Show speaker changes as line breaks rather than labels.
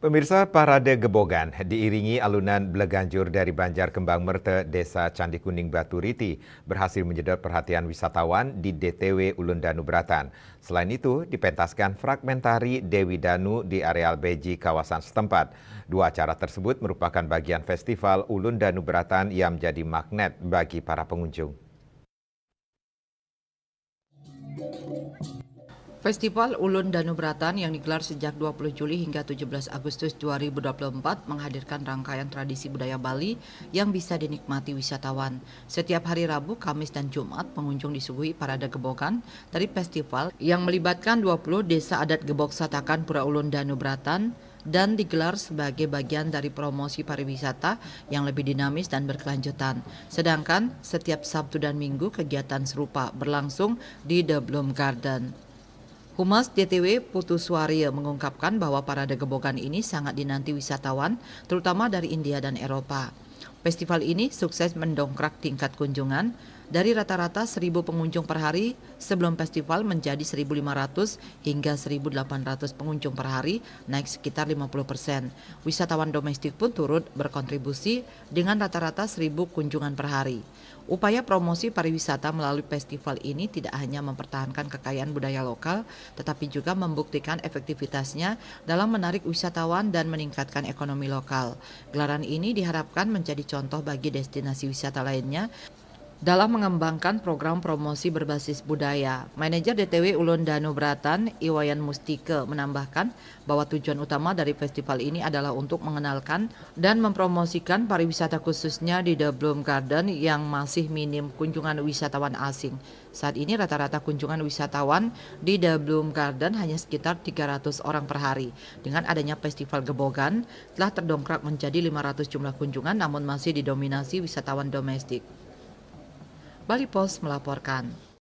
Pemirsa, parade Gebogan diiringi alunan Bleganjur dari Banjar Kembang Merte, Desa Candi Kuning Batu Riti, berhasil menyedot perhatian wisatawan di DTW Ulun Danu Bratan. Selain itu, dipentaskan fragmentari Dewi Danu di areal Beji kawasan setempat. Dua acara tersebut merupakan bagian festival Ulun Danu Bratan yang menjadi magnet bagi para pengunjung.
Festival Ulun Danu Bratan yang digelar sejak 20 Juli hingga 17 Agustus 2024 menghadirkan rangkaian tradisi budaya Bali yang bisa dinikmati wisatawan. Setiap hari Rabu, Kamis, dan Jumat, pengunjung disuguhi parade gebogan dari festival yang melibatkan 20 desa adat Gebok Satakan Pura Ulun Danu Bratan dan digelar sebagai bagian dari promosi pariwisata yang lebih dinamis dan berkelanjutan. Sedangkan setiap Sabtu dan Minggu kegiatan serupa berlangsung di The Bloom Garden. Humas DTW Putu Suaryo mengungkapkan bahwa parade gebogan ini sangat dinanti wisatawan, terutama dari India dan Eropa. Festival ini sukses mendongkrak tingkat kunjungan dari rata-rata 1.000 pengunjung per hari sebelum festival menjadi 1.500 hingga 1.800 pengunjung per hari, naik sekitar 50%. Wisatawan domestik pun turut berkontribusi dengan rata-rata 1.000 kunjungan per hari. Upaya promosi pariwisata melalui festival ini tidak hanya mempertahankan kekayaan budaya lokal, tetapi juga membuktikan efektivitasnya dalam menarik wisatawan dan meningkatkan ekonomi lokal. Gelaran ini diharapkan menjadi contoh bagi destinasi wisata lainnya dalam mengembangkan program promosi berbasis budaya. Manajer DTW Ulun Danu Bratan, Iwayan Mustike, menambahkan bahwa tujuan utama dari festival ini adalah untuk mengenalkan dan mempromosikan pariwisata khususnya di The Bloom Garden yang masih minim kunjungan wisatawan asing. Saat ini rata-rata kunjungan wisatawan di The Bloom Garden hanya sekitar 300 orang per hari. Dengan adanya festival Gebogan, telah terdongkrak menjadi 500 jumlah kunjungan namun masih didominasi wisatawan domestik. Bali Post melaporkan.